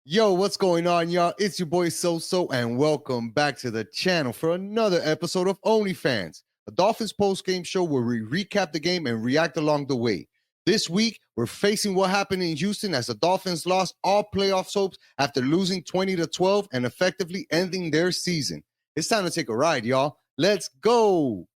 Yo, what's going on, y'all? It's your boy So, and welcome back to the channel for another episode of OnlyFans, a Dolphins post-game show where we recap the game and react along the way. This week, we're facing what happened in Houston as the Dolphins lost all playoff hopes after losing 20-12 and effectively ending their season. It's time to take a ride, y'all. Let's go!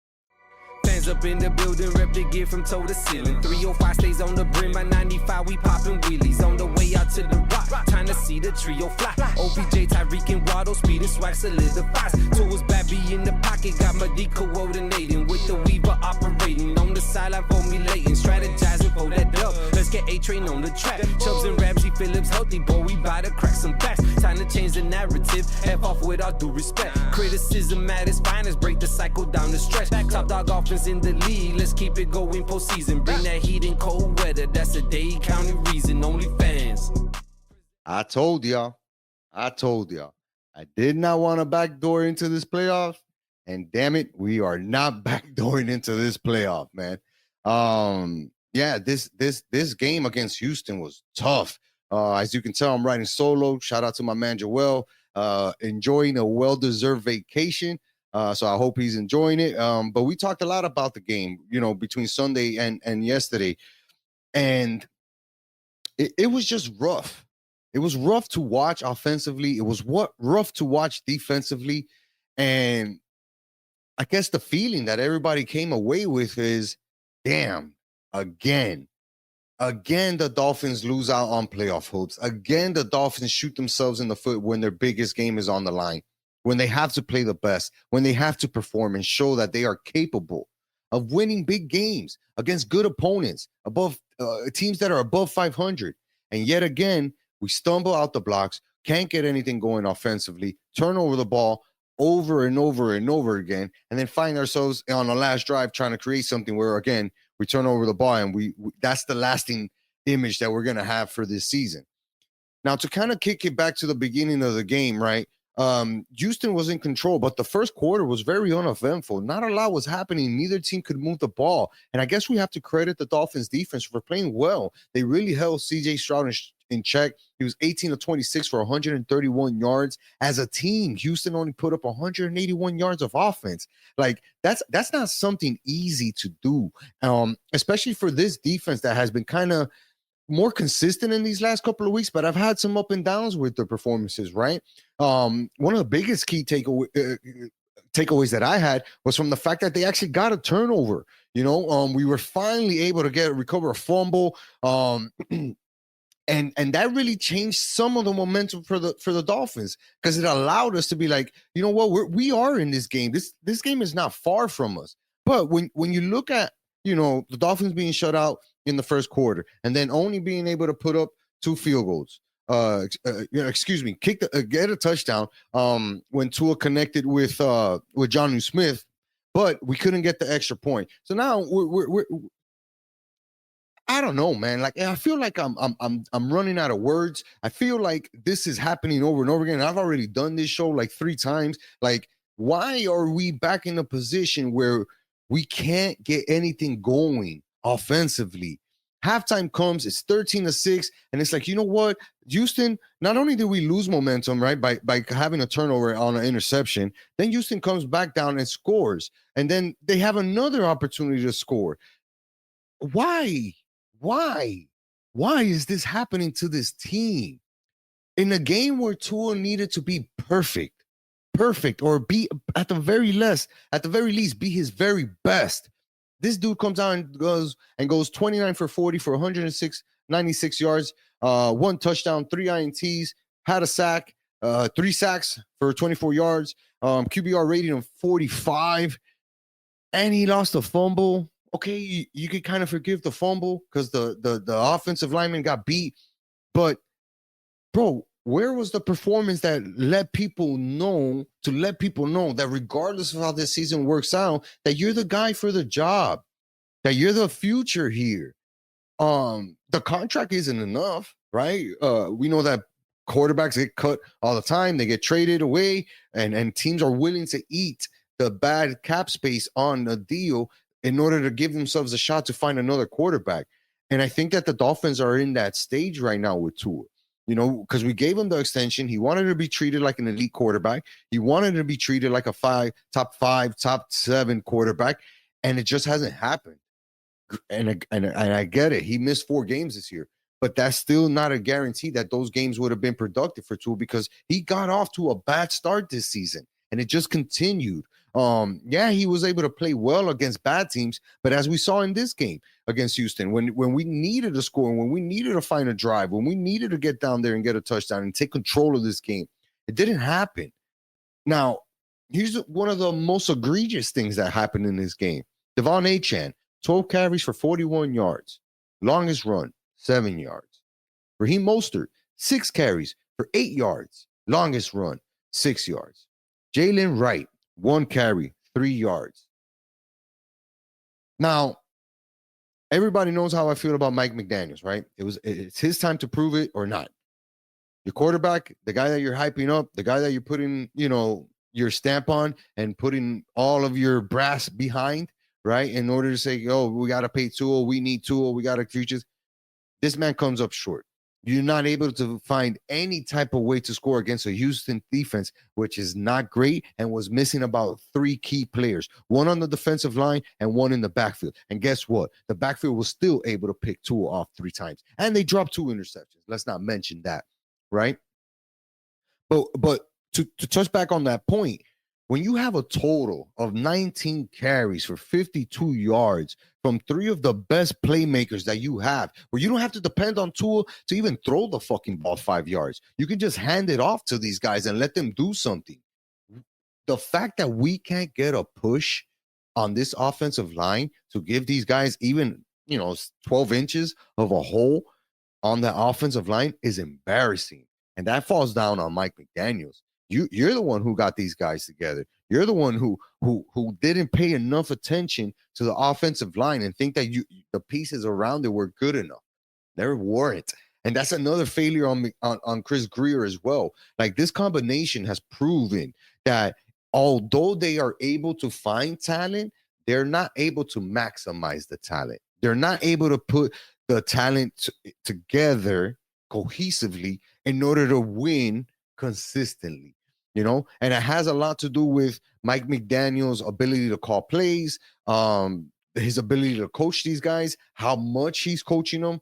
Fans up in the building, rep the gear from toe to ceiling. 305 stays on the brim, by 95 we popping wheelies. On the way out to the rock, time to see the trio fly. OBJ, Tyreek, and Waddle, speed and swag solidifies. Tours Babby in the pocket, got my D coordinating. With the Weaver operating, on the sideline formulating. Strategizing for that dub, let's get A-Train on the track. Chubbs and Ramsey, Phillips healthy, boy, we bout to crack some backs. Time to change the narrative, F off with all due respect. Criticism at its finest, break the cycle down the stretch. Top dog offense in the league, let's keep it going postseason. Bring that heat in cold weather, that's a Dade County reason. OnlyFans. I told y'all. I did not want to backdoor into this playoff, and damn it, we are not backdooring into this playoff, man. This game against Houston was tough. As you can tell, I'm riding solo. Shout out to my man Joel, enjoying a well-deserved vacation. So I hope he's enjoying it. But we talked a lot about the game, between Sunday and yesterday. And it was just rough. It was rough to watch offensively. It was rough to watch defensively. And I guess the feeling that everybody came away with is, damn, again, the Dolphins lose out on playoff hopes. Again, the Dolphins shoot themselves in the foot when their biggest game is on the line, when they have to play the best, when they have to perform and show that they are capable of winning big games against good opponents, above teams that are above 500. And yet again, we stumble out the blocks, can't get anything going offensively, turn over the ball over and over and over again, and then find ourselves on the last drive trying to create something where, again, we turn over the ball, and we that's the lasting image that we're going to have for this season. Now, to kind of kick it back to the beginning of the game, right? Houston was in control, but the first quarter was very uneventful. Not a lot was happening. Neither team could move the ball. And I guess we have to credit the Dolphins defense for playing well. They really held CJ Stroud in check. He was 18 of 26 for 131 yards. As a team, Houston only put up 181 yards of offense. Like, that's not something easy to do, especially for this defense that has been kind of more consistent in these last couple of weeks, but I've had some up and downs with their performances, right? One of the biggest key takeaways that I had was from the fact that they actually got a turnover. We were finally able to recover a fumble, and that really changed some of the momentum for the Dolphins, because it allowed us to be like, you know what, we are in this game. This game is not far from us. But when you look at the Dolphins being shut out in the first quarter and then only being able to put up 2 field goals, get a touchdown when Tua connected with Jonnu Smith, but we couldn't get the extra point. So now we're I don't know, man. Like, I feel like I'm running out of words. I feel like this is happening over and over again. I've already done this show like 3 times. Like, why are we back in a position where we can't get anything going offensively? Halftime comes, it's 13-6, and it's like, you know what, Houston, not only did we lose momentum, right, by having a turnover on an interception, then Houston comes back down and scores, and then they have another opportunity to score. Why is this happening to this team in a game where Tua needed to be perfect, or be at the very least be his very best? This dude comes out and goes 29 for 40 for 96 yards, 1 touchdown, 3 INTs, had a sack, 3 sacks for 24 yards, QBR rating of 45, and he lost a fumble. Okay, you could kind of forgive the fumble because the offensive lineman got beat, but bro, where was the performance that let people know that regardless of how this season works out, that you're the guy for the job, that you're the future here? The contract isn't enough, right? We know that quarterbacks get cut all the time. They get traded away, and teams are willing to eat the bad cap space on a deal in order to give themselves a shot to find another quarterback. And I think that the Dolphins are in that stage right now with Tua. because we gave him the extension. He wanted to be treated like an elite quarterback. He wanted to be treated like a top 5, top 7 quarterback, and it just hasn't happened. And I get it. He missed 4 games this year, but that's still not a guarantee that those games would have been productive for Tua, because he got off to a bad start this season and it just continued. Yeah, he was able to play well against bad teams, but as we saw in this game against Houston, when we needed a score, when we needed to find a drive, when we needed to get down there and get a touchdown and take control of this game, it didn't happen. Now, here's one of the most egregious things that happened in this game. Devon Achane, 12 carries for 41 yards. Longest run, 7 yards. Raheem Mostert, 6 carries for 8 yards. Longest run, 6 yards. Jalen Wright, 1 carry, 3 yards. Now, everybody knows how I feel about Mike McDaniels, right? It's his time to prove it or not. Your quarterback, the guy that you're hyping up, the guy that you're putting, your stamp on and putting all of your brass behind, right? In order to say, oh, we got to pay Tua, we need Tua, we got to futures. This man comes up short. You're not able to find any type of way to score against a Houston defense, which is not great and was missing about 3 key players, one on the defensive line and one in the backfield. And guess what? The backfield was still able to pick Tua off 3 times. And they dropped 2 interceptions. Let's not mention that, right? But to touch back on that point, when you have a total of 19 carries for 52 yards from 3 of the best playmakers that you have, where you don't have to depend on Tua to even throw the fucking ball 5 yards. You can just hand it off to these guys and let them do something. The fact that we can't get a push on this offensive line to give these guys even, 12 inches of a hole on the offensive line is embarrassing. And that falls down on Mike McDaniels. You're the one who got these guys together. You're the one who didn't pay enough attention to the offensive line and think that the pieces around it were good enough. They weren't. And that's another failure on Chris Grier as well. Like, this combination has proven that although they are able to find talent, they're not able to maximize the talent. They're not able to put the talent together cohesively in order to win consistently. And it has a lot to do with Mike McDaniel's ability to call plays, his ability to coach these guys, how much he's coaching them.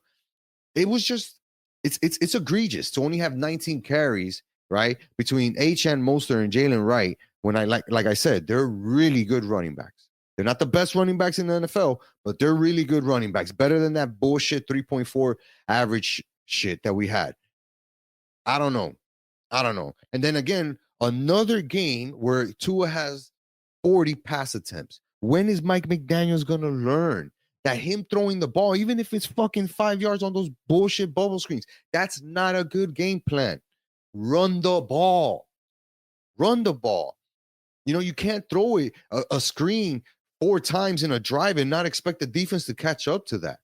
It was just, it's egregious to only have 19 carries, right, between Achane, Mostert, and Jalen Wright, when like I said, they're really good running backs. They're not the best running backs in the NFL, but they're really good running backs, better than that bullshit 3.4 average shit that we had. I don't know. And then again, another game where Tua has 40 pass attempts. When is Mike McDaniels going to learn that him throwing the ball, even if it's fucking 5 yards on those bullshit bubble screens, that's not a good game plan? Run the ball. You can't throw a screen 4 times in a drive and not expect the defense to catch up to that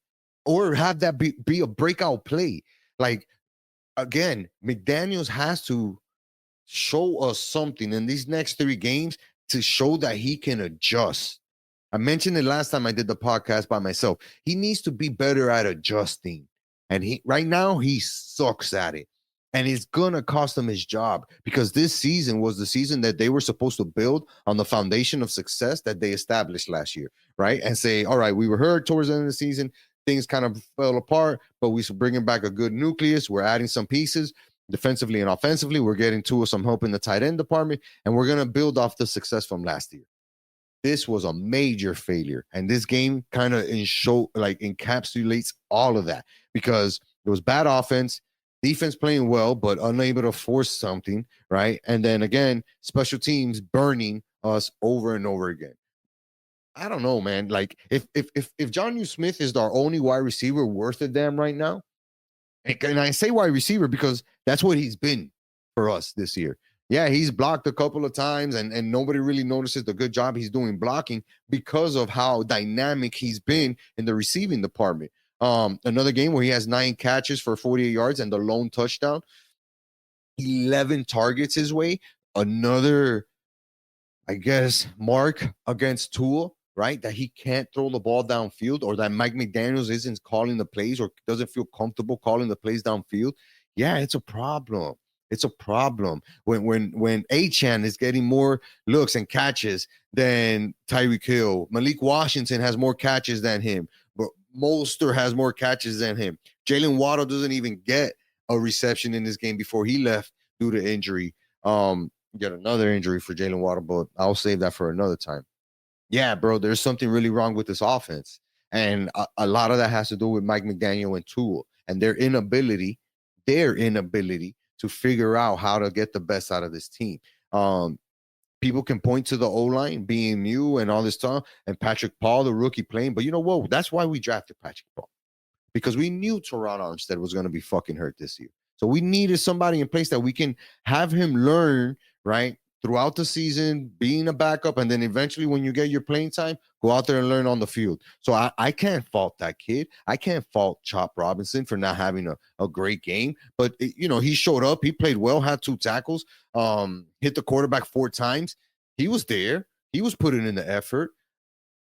or have that be a breakout play. Like, again, McDaniels has to show us something in these next 3 games to show that he can adjust. I mentioned it last time I did the podcast by myself. He needs to be better at adjusting. And right now he sucks at it. And it's going to cost him his job, because this season was the season that they were supposed to build on the foundation of success that they established last year, right? And say, all right, we were hurt towards the end of the season. Things kind of fell apart, but we're bringing back a good nucleus. We're adding some pieces defensively and offensively. We're getting to some help in the tight end department, and we're going to build off the success from last year. This was a major failure, and this game kind of encapsulates all of that, because it was bad offense, defense playing well but unable to force something, right? And then again, special teams burning us over and over again. I don't know, man. Like, if Jonnu Smith is our only wide receiver worth a damn right now, and I say wide receiver because that's what he's been for us this year. Yeah, he's blocked a couple of times, and nobody really notices the good job he's doing blocking because of how dynamic he's been in the receiving department. Another game where he has 9 catches for 48 yards and the lone touchdown, 11 targets his way. Another, I guess, mark against Tua, right? That he can't throw the ball downfield, or that Mike McDaniels isn't calling the plays or doesn't feel comfortable calling the plays downfield. Yeah, it's a problem. It's a problem when Achan is getting more looks and catches than Tyreek Hill. Malik Washington has more catches than him, but Molster has more catches than him. Jalen Waddle doesn't even get a reception in this game before he left due to injury. Get another injury for Jalen Waddle, but I'll save that for another time. Yeah, bro, there's something really wrong with this offense. And a lot of that has to do with Mike McDaniel and Tua and their inability to figure out how to get the best out of this team. Um, People can point to the O-line being new and all this stuff, and Patrick Paul, the rookie, playing. But you know what? That's why we drafted Patrick Paul, because we knew Teron Armstead was going to be fucking hurt this year. So we needed somebody in place that we can have him learn, right, throughout the season, being a backup, and then eventually when you get your playing time, go out there and learn on the field. So I can't fault that kid. I can't fault Chop Robinson for not having a great game. But, he showed up. He played well, had 2 tackles, hit the quarterback 4 times. He was there. He was putting in the effort.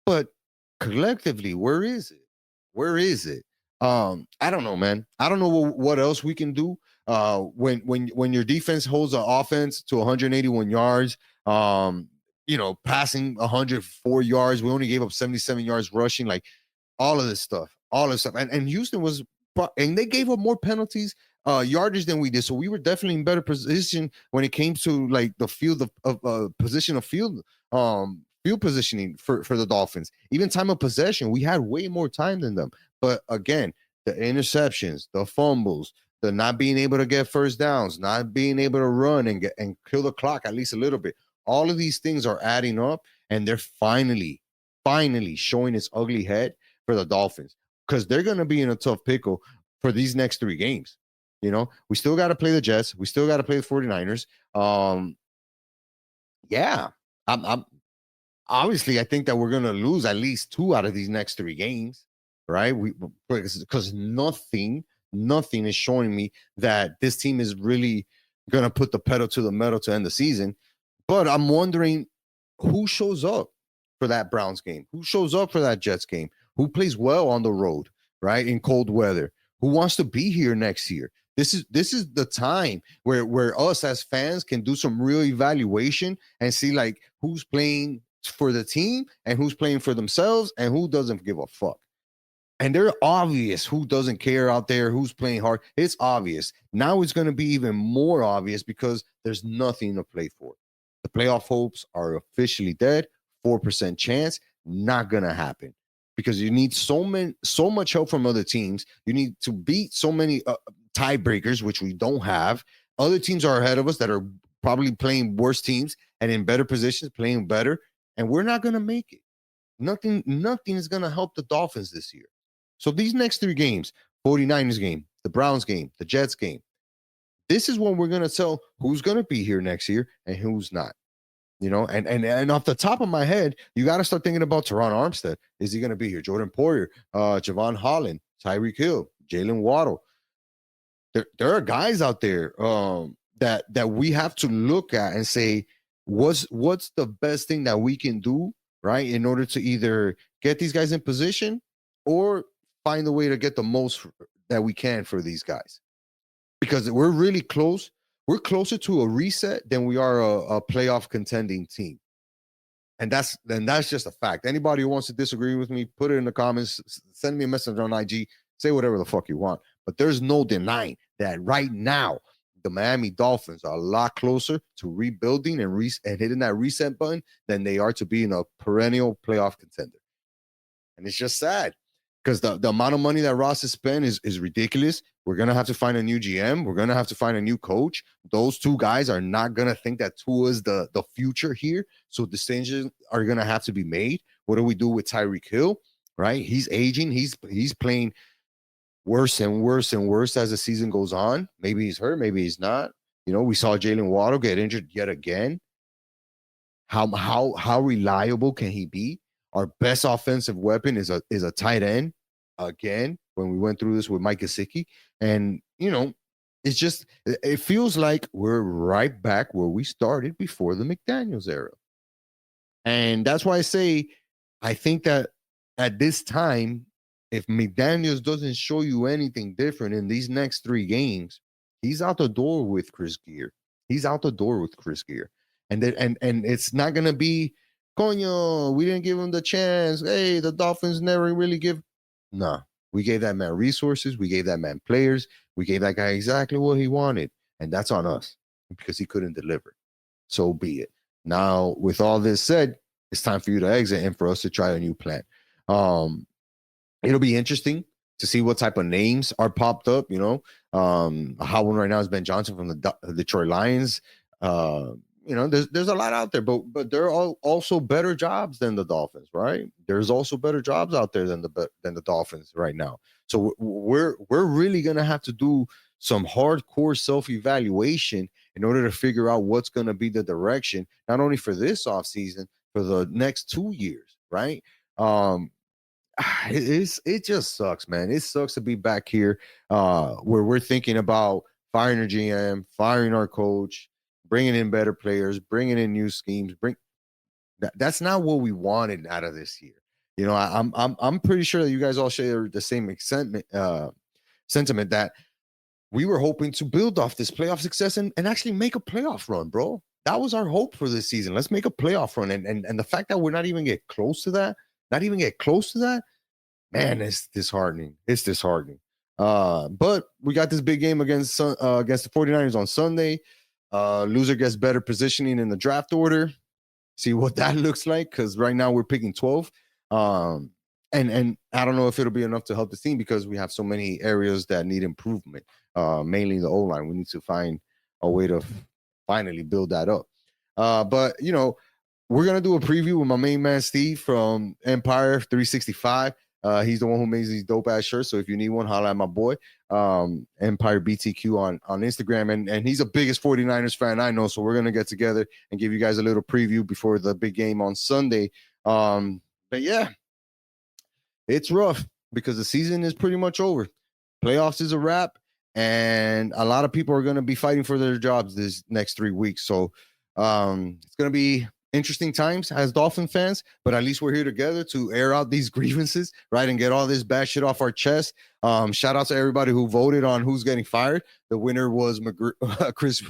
But collectively, where is it? Where is it? I don't know, man. I don't know what else we can do. When your defense holds an offense to 181 yards, passing 104 yards, we only gave up 77 yards rushing, like all of this stuff, and Houston was, and they gave up more penalties, yardage than we did. So we were definitely in better position when it came to like the field of position of field, field positioning for the Dolphins. Even time of possession, we had way more time than them. But again, the interceptions, the fumbles, the not being able to get first downs, not being able to run and kill the clock at least a little bit. All of these things are adding up, and they're finally showing its ugly head for the Dolphins, because they're going to be in a tough pickle for these next 3 games. We still got to play the Jets. We still got to play the 49ers. Yeah, I'm obviously, I think that we're going to lose at least 2 out of these next 3 games, right? Because nothing is showing me that this team is really going to put the pedal to the metal to end the season. But I'm wondering who shows up for that Browns game, who shows up for that Jets game, who plays well on the road, right, in cold weather, who wants to be here next year. This is the time where us as fans can do some real evaluation and see like who's playing for the team and who's playing for themselves and who doesn't give a fuck. And they're obvious who doesn't care out there, who's playing hard. It's obvious. Now it's going to be even more obvious because there's nothing to play for. The playoff hopes are officially dead. 4% chance, not going to happen, because you need so much help from other teams. You need to beat so many tiebreakers, which we don't have. Other teams are ahead of us that are probably playing worse teams and in better positions, playing better, and we're not going to make it. Nothing is going to help the Dolphins this year. So these next 3 games, 49ers game, the Browns game, the Jets game, this is when we're going to tell who's going to be here next year and who's not. And off the top of my head, you got to start thinking about Teron Armstead. Is he going to be here? Jordan Poyer, Javon Holland, Tyreek Hill, Jalen Waddle. There are guys out there that we have to look at and say, what's the best thing that we can do, right, in order to either get these guys in position or find a way to get the most that we can for these guys, because we're really close. We're closer to a reset than we are a playoff contending team. And that's just a fact. Anybody who wants to disagree with me, put it in the comments, send me a message on IG, say whatever the fuck you want. But there's no denying that right now, the Miami Dolphins are a lot closer to rebuilding and hitting that reset button than they are to being a perennial playoff contender. And it's just sad, because the amount of money that Ross has spent is ridiculous. We're going to have to find a new GM. We're going to have to find a new coach. Those 2 guys are not going to think that Tua is the future here. So decisions are going to have to be made. What do we do with Tyreek Hill, right? He's aging. He's playing worse and worse and worse as the season goes on. Maybe he's hurt. Maybe he's not. We saw Jalen Waddle get injured yet again. How reliable can he be? Our best offensive weapon is a tight end. Again, when we went through this with Mike Gesicki, and it's just, it feels like we're right back where we started before the McDaniels era. And that's why I say, I think that at this time, if McDaniels doesn't show you anything different in these next 3 games, He's out the door with Chris Gear. And it's not gonna be, coño, we didn't give him the chance. Hey, the Dolphins never really give. Nah, we gave that man resources. We gave that man players. We gave that guy exactly what he wanted. And that's on us because he couldn't deliver. So be it. Now, with all this said, it's time for you to exit and for us to try a new plan. It'll be interesting to see what type of names are popped up. A hot one right now is Ben Johnson from the Detroit Lions. There's a lot out there, but there are also better jobs than the Dolphins, right? There's also better jobs out there than the Dolphins right now. So we're really gonna have to do some hardcore self-evaluation in order to figure out what's gonna be the direction, not only for this offseason, for the next 2 years, right? It just sucks, man. It sucks to be back here where we're thinking about firing our GM, firing our coach, bringing in better players, bringing in new schemes. That's not what we wanted out of this year. I'm pretty sure that you guys all share the same sentiment that we were hoping to build off this playoff success and actually make a playoff run, bro. That was our hope for this season. Let's make a playoff run. And the fact that we're not even get close to that, man, it's disheartening. But we got this big game against the 49ers on Sunday. Loser gets better positioning in the draft order. See what that looks like, because right now we're picking 12. And I don't know if it'll be enough to help the team because we have so many areas that need improvement, mainly the O-line. We need to find a way to finally build that up. But, we're going to do a preview with my main man, Steve, from Empire 365. He's the one who makes these dope-ass shirts. So if you need one, holla at my boy, Empire BTQ on Instagram. And he's the biggest 49ers fan I know. So we're going to get together and give you guys a little preview before the big game on Sunday. But yeah, it's rough because the season is pretty much over. Playoffs is a wrap. And a lot of people are going to be fighting for their jobs this next 3 weeks. So it's going to be interesting times as Dolphin fans, but at least we're here together to air out these grievances, right, and get all this bad shit off our chest. Shout out to everybody who voted on who's getting fired. The winner was Chris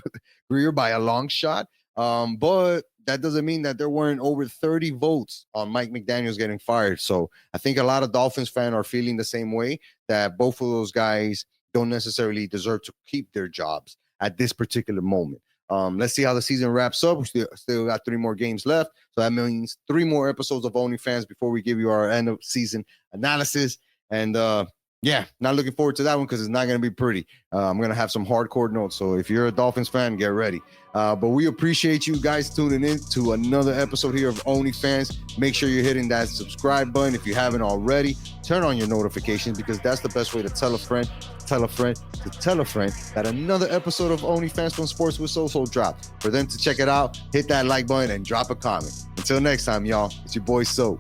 Greer by a long shot, but that doesn't mean that there weren't over 30 votes on Mike McDaniels getting fired. So I think a lot of Dolphins fans are feeling the same way, that both of those guys don't necessarily deserve to keep their jobs at this particular moment. Let's see how the season wraps up. We still got 3 more games left. So that means 3 more episodes of OnlyFans before we give you our end of season analysis. And not looking forward to that one because it's not going to be pretty. I'm going to have some hardcore notes. So if you're a Dolphins fan, get ready. But we appreciate you guys tuning in to another episode here of OnlyFans. Make sure you're hitting that subscribe button if you haven't already. Turn on your notifications because that's the best way to tell a friend that another episode of OnlyFans from Sports with Soso dropped. For them to check it out, hit that like button and drop a comment. Until next time, y'all, it's your boy So.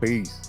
Peace.